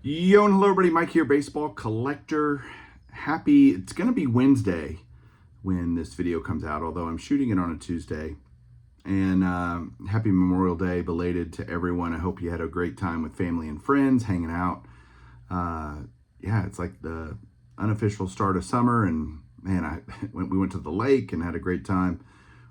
Yo and hello everybody, Mike here, baseball collector. It's gonna be Wednesday when this video comes out, although I'm shooting it on a Tuesday. And happy Memorial Day, belated to everyone. I hope you had a great time with family and friends, hanging out. Yeah, it's like the unofficial start of summer, and man, we went to the lake and had a great time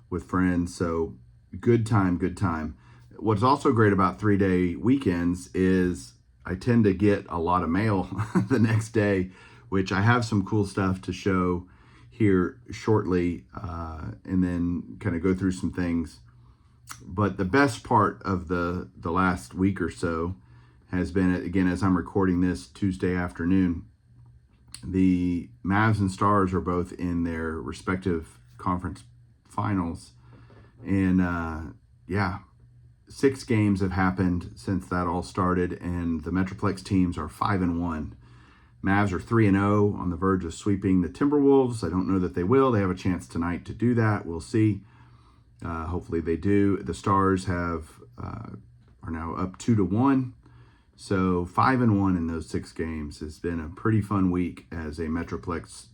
with friends. So good time, good time. What's also great about 3-day weekends is I tend to get a lot of mail the next day, which I have some cool stuff to show here shortly, and then kind of go through some things. But the best part of the last week or so has been, again, as I'm recording this Tuesday afternoon, the Mavs and Stars are both in their respective conference finals. And yeah, 6 games have happened since that all started, and the Metroplex teams are 5-1. Mavs are 3-0, on the verge of sweeping the Timberwolves. I don't know that they will. They have a chance tonight to do that. We'll see. Hopefully they do. The Stars are now up 2-1. So 5-1 in those 6 games has been a pretty fun week as a Metroplex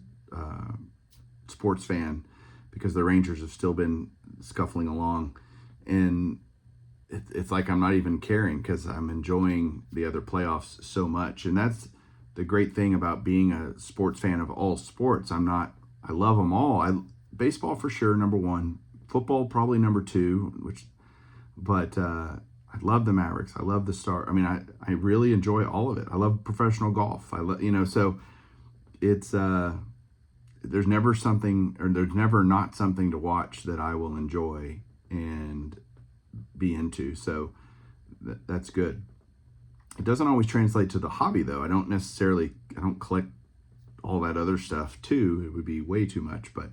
sports fan, because the Rangers have still been scuffling along. And it's like I'm not even caring because I'm enjoying the other playoffs so much. And that's the great thing about being a sports fan of all sports. I love them all. Baseball for sure, number one. Football probably number 2, but I love the Mavericks. I love the Star. I mean, I really enjoy all of it. I love professional golf. So it's there's never not something to watch that I will enjoy and be into. So that's good. It doesn't always translate to the hobby though. I don't collect all that other stuff too. It would be way too much, but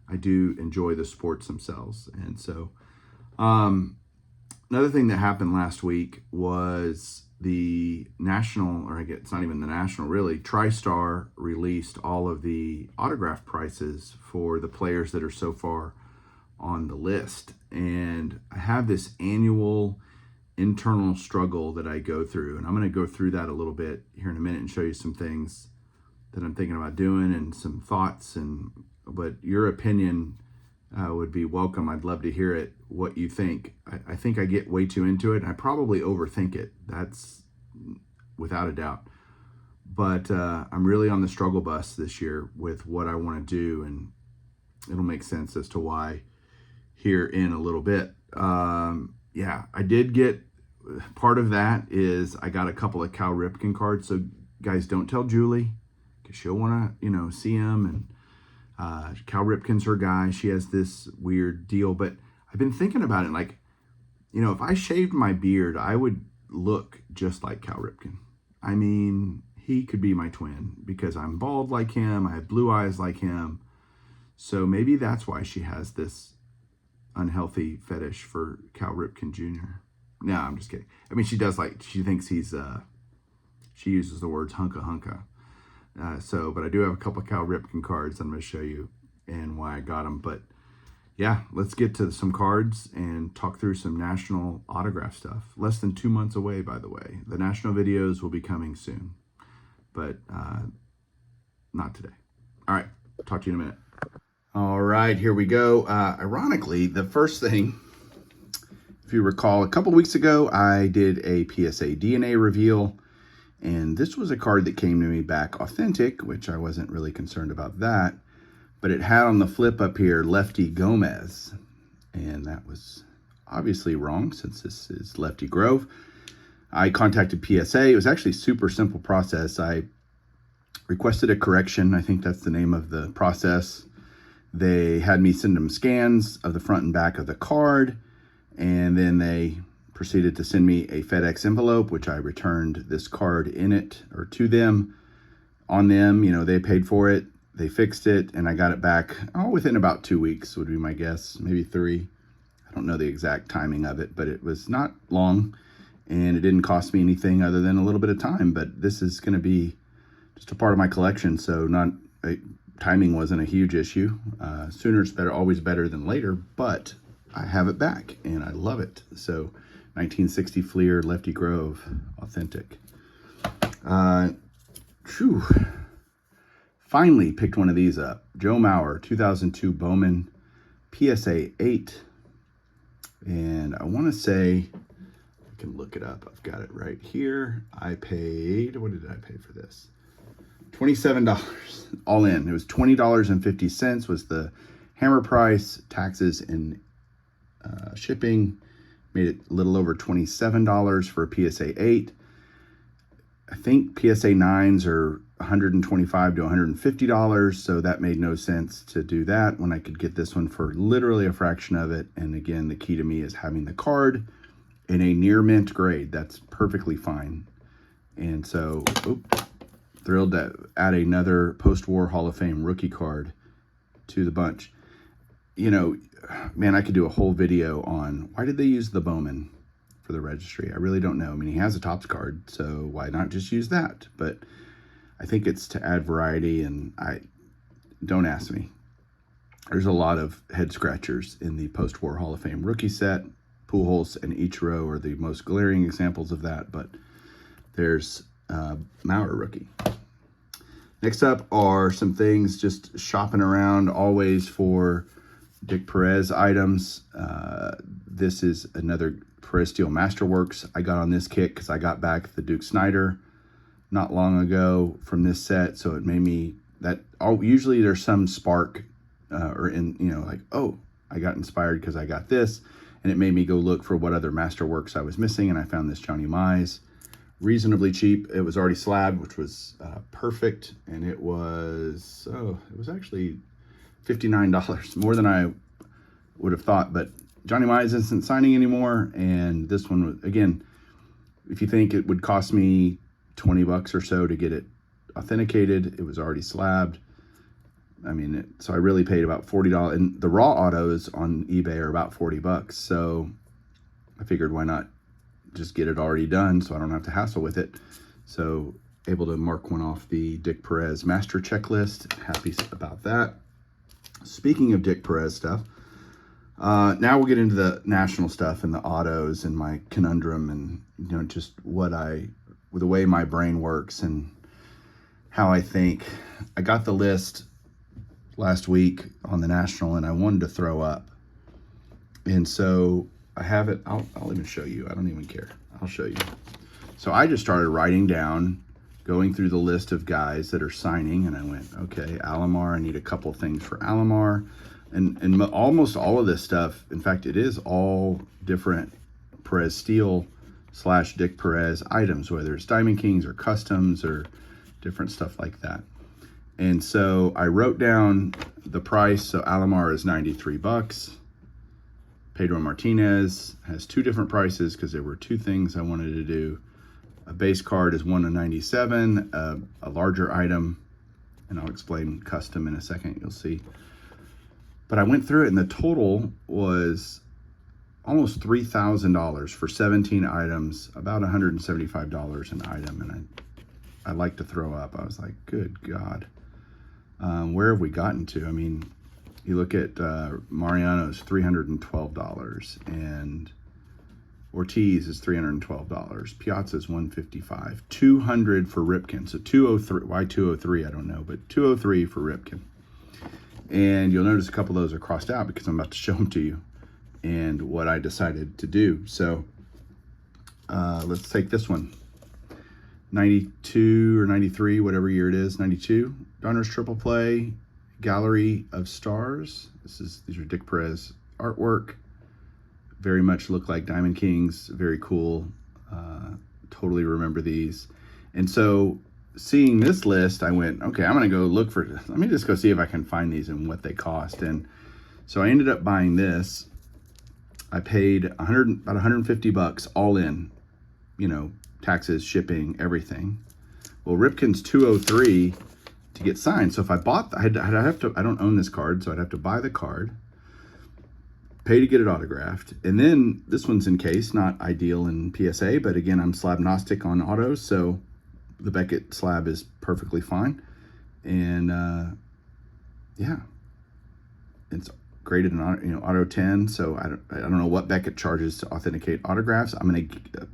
I do enjoy the sports themselves. And so another thing that happened last week was the national, or I guess it's not even the national really, TriStar released all of the autograph prices for the players that are so far on the list. And I have this annual internal struggle that I go through, and I'm going to go through that a little bit here in a minute and show you some things that I'm thinking about doing and some thoughts. But your opinion would be welcome. I'd love to hear it, what you think. I think I get way too into it, and I probably overthink it. That's without a doubt. But I'm really on the struggle bus this year with what I want to do, and it'll make sense as to why here in a little bit. Yeah, I did get, part of that is I got a couple of Cal Ripken cards. So guys, don't tell Julie, because she'll want to, see him. And Cal Ripken's her guy. She has this weird deal, but I've been thinking about it. Like, if I shaved my beard, I would look just like Cal Ripken. I mean, he could be my twin because I'm bald like him. I have blue eyes like him. So maybe that's why she has this unhealthy fetish for Cal Ripken Jr. No, I'm just kidding. I mean, she thinks he's, she uses the words hunka hunka. But I do have a couple of Cal Ripken cards I'm going to show you and why I got them. But yeah, let's get to some cards and talk through some national autograph stuff. Less than 2 months away, by the way. The national videos will be coming soon, but not today. All right, talk to you in a minute. All right, here we go. Ironically, the first thing, if you recall, a couple weeks ago, I did a PSA DNA reveal, and this was a card that came to me back authentic, which I wasn't really concerned about that, but it had on the flip up here, Lefty Gomez, and that was obviously wrong since this is Lefty Grove. I contacted PSA. It was actually a super simple process. I requested a correction. I think that's the name of the process. They had me send them scans of the front and back of the card, and then they proceeded to send me a FedEx envelope, which I returned this card in it, or to them, on them. They paid for it, they fixed it, and I got it back within about 2 weeks would be my guess, maybe 3. I don't know the exact timing of it, but it was not long, and it didn't cost me anything other than a little bit of time. But this is going to be just a part of my collection, so timing wasn't a huge issue. Sooner is better, always better than later, but I have it back and I love it. So 1960 Fleer Lefty Grove authentic. Phew. Finally picked one of these up. Joe Mauer, 2002 Bowman PSA 8. And I want to say, I can look it up. I've got it right here. I paid, what did I pay for this? $27 all in. It was $20.50 was the hammer price, taxes and shipping. Made it a little over $27 for a PSA 8. I think PSA 9s are $125 to $150, so that made no sense to do that when I could get this one for literally a fraction of it. And again, the key to me is having the card in a near mint grade. That's perfectly fine. And so, thrilled to add another post-war Hall of Fame rookie card to the bunch. You know, man, I could do a whole video on why did they use the Bowman for the registry. I really don't know. I mean, he has a Topps card, so why not just use that? But I think it's to add variety, and don't ask me. There's a lot of head scratchers in the post-war Hall of Fame rookie set. Pujols and Ichiro are the most glaring examples of that, but there's Mauer rookie. Next up are some things just shopping around always for Dick Perez items. This is another Perez Steel Masterworks. I got on this kick because I got back the Duke Snider not long ago from this set, so it made me usually there's some spark or in, you know, like, oh, I got inspired because I got this, and it made me go look for what other Masterworks I was missing, and I found this Johnny Mize reasonably cheap. It was already slabbed, which was perfect, and it was actually $59, more than I would have thought. But Johnny Mize isn't signing anymore, and this one was, again, if you think it would cost me $20 or so to get it authenticated, it was already slabbed. I mean, so I really paid about $40, and the raw autos on eBay are about $40. So I figured, why not just get it already done so I don't have to hassle with it. So able to mark one off the Dick Perez master checklist. Happy about that. Speaking of Dick Perez stuff, now we'll get into the national stuff and the autos and my conundrum and, you know, just the way my brain works and how I think. I got the list last week on the national and I wanted to throw up. And so I have it. I'll even show you. I don't even care. I'll show you. So I just started writing down, going through the list of guys that are signing, and I went, okay, Alomar, I need a couple things for Alomar. And almost all of this stuff, in fact, it is all different Perez Steel / Dick Perez items, whether it's Diamond Kings or customs or different stuff like that. And so I wrote down the price. So Alomar is $93. Pedro Martinez has two different prices because there were two things I wanted to do. A base card is $197, a larger item, and I'll explain custom in a second, you'll see. But I went through it and the total was almost $3,000 for 17 items, about $175 an item, and I like to throw up. I was like, good God, where have we gotten to? I mean, you look at Mariano's $312, and Ortiz is $312. Piazza's $155. $200 for Ripken. So $203. Why $203? I don't know, but $203 for Ripken. And you'll notice a couple of those are crossed out because I'm about to show them to you and what I decided to do. So let's take this one. 92 or 93, whatever year it is. 92. Donruss Triple Play. Gallery of Stars. These are Dick Perez artwork. Very much look like Diamond Kings. Very cool. Totally remember these. And so seeing this list, I went, okay, I'm going to go look for, let me just go see if I can find these and what they cost. And so I ended up buying this. I paid about $150 all in, you know, taxes, shipping, everything. Well, Ripken's $203 to get signed. So if I bought, I'd have to, I don't own this card, so I'd have to buy the card, pay to get it autographed. And then this one's in case, not ideal in PSA, but again, I'm slab agnostic on autos, so the Beckett slab is perfectly fine. And yeah, it's graded in auto 10, so I don't know what Beckett charges to authenticate autographs. I'm gonna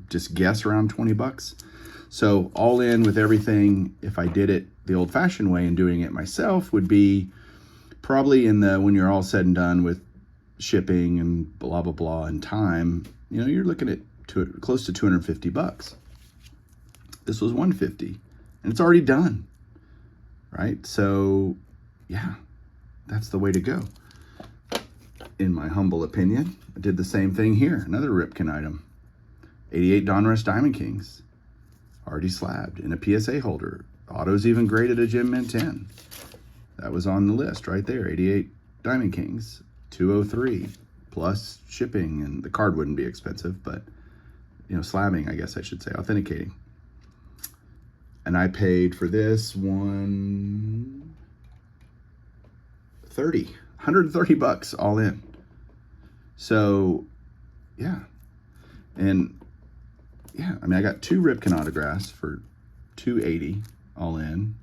just guess around $20. So all in with everything, if I did it the old-fashioned way and doing it myself, would be probably in the, when you're all said and done with shipping and blah, blah, blah, and time, you know, you're looking at close to $250. This was $150, and it's already done, right? So yeah, that's the way to go, in my humble opinion. I did the same thing here. Another Ripken item, 88 Donruss Diamond Kings, already slabbed in a PSA holder. Auto's even graded a Gem Mint 10. That was on the list right there. 88 Diamond Kings, 203 plus shipping, and the card wouldn't be expensive, but you know, slabbing, I guess I should say, authenticating. And I paid for this $130 all in. So yeah, and yeah, I mean, I got 2 Ripken autographs for $280 all in.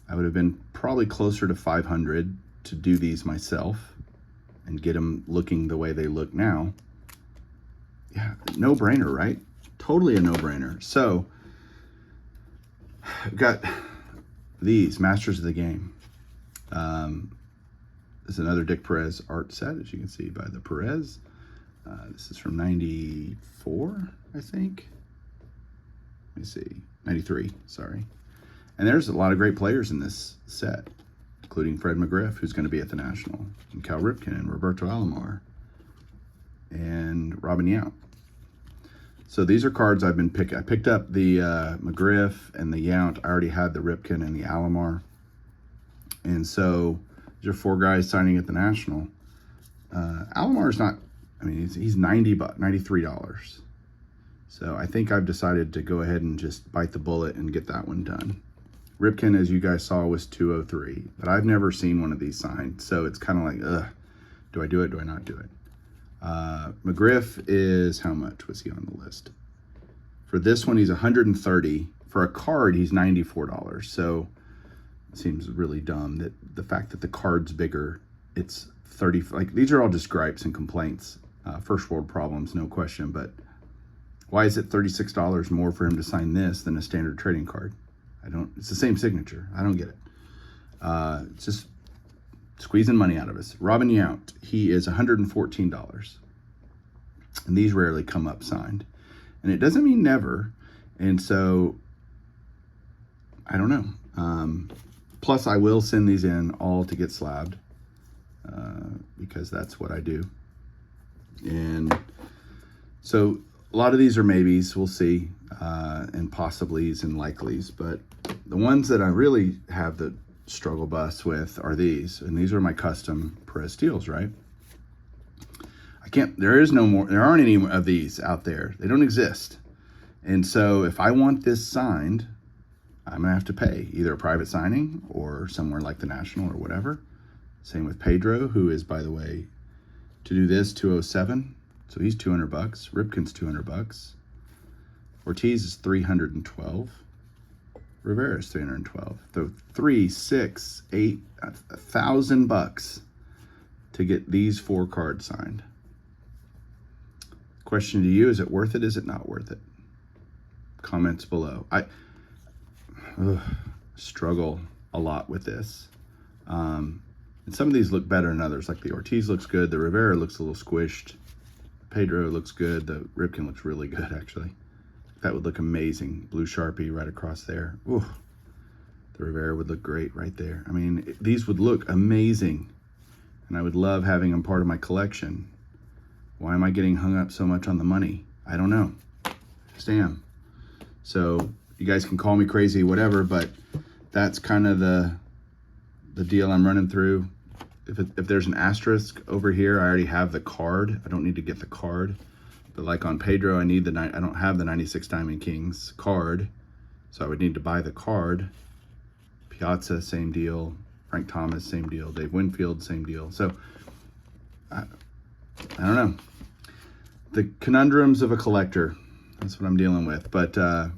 I would have been probably closer to $500 to do these myself and get them looking the way they look now. Yeah, no-brainer, right? Totally a no-brainer. So I've got these Masters of the Game. This is another Dick Perez art set, as you can see by the Perez. This is from 94, I think. Let me see, 93, sorry. And there's a lot of great players in this set, including Fred McGriff, who's going to be at the National, and Cal Ripken, and Roberto Alomar, and Robin Yount. So these are cards I've been picking. I picked up the McGriff and the Yount. I already had the Ripken and the Alomar. And so these are 4 guys signing at the National. Alomar's not, I mean, he's $93. So I think I've decided to go ahead and just bite the bullet and get that one done. Ripken, as you guys saw, was $203, but I've never seen one of these signed. So it's kind of like, ugh, do I do it? Do I not do it? McGriff is, how much was he on the list? For this one, he's $130. For a card, he's $94. So it seems really dumb that the fact that the card's bigger, it's 30, like these are all just gripes and complaints. First world problems, no question, but why is it $36 more for him to sign this than a standard trading card? It's the same signature. I don't get it. It's just squeezing money out of us. Robin Yount, he is $114. And these rarely come up signed. And it doesn't mean never. And so, I don't know. Plus, I will send these in all to get slabbed. Because that's what I do. And so, a lot of these are maybes, we'll see. And possiblies and likelies. But the ones that I really have the struggle bus with are these, and these are my custom Perez Steels, right? There aren't any of these out there. They don't exist. And so if I want this signed, I'm gonna have to pay either a private signing or somewhere like the National or whatever. Same with Pedro, who is, by the way, to do this, 207. So he's $200. Ripken's $200. Ortiz is $312. Rivera's $312. So $3, $6, $8, $1,000 to get these 4 cards signed. Question to you, is it worth it? Is it not worth it? Comments below. I struggle a lot with this. And some of these look better than others, like the Ortiz looks good, the Rivera looks a little squished, Pedro looks good, the Ripken looks really good actually. That would look amazing. Blue Sharpie right across there. Ooh, the Rivera would look great right there. I mean, these would look amazing. And I would love having them part of my collection. Why am I getting hung up so much on the money? I don't know. Just am. So you guys can call me crazy, whatever, but that's kind of the deal I'm running through. If there's an asterisk over here, I already have the card. I don't need to get the card. But like on Pedro, I don't have the 96 Diamond Kings card, so I would need to buy the card. Piazza, same deal. Frank Thomas, same deal. Dave Winfield, same deal. So, I don't know. The conundrums of a collector. That's what I'm dealing with. But, yeah,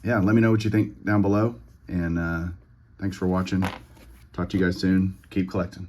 let me know what you think down below. And thanks for watching. Talk to you guys soon. Keep collecting.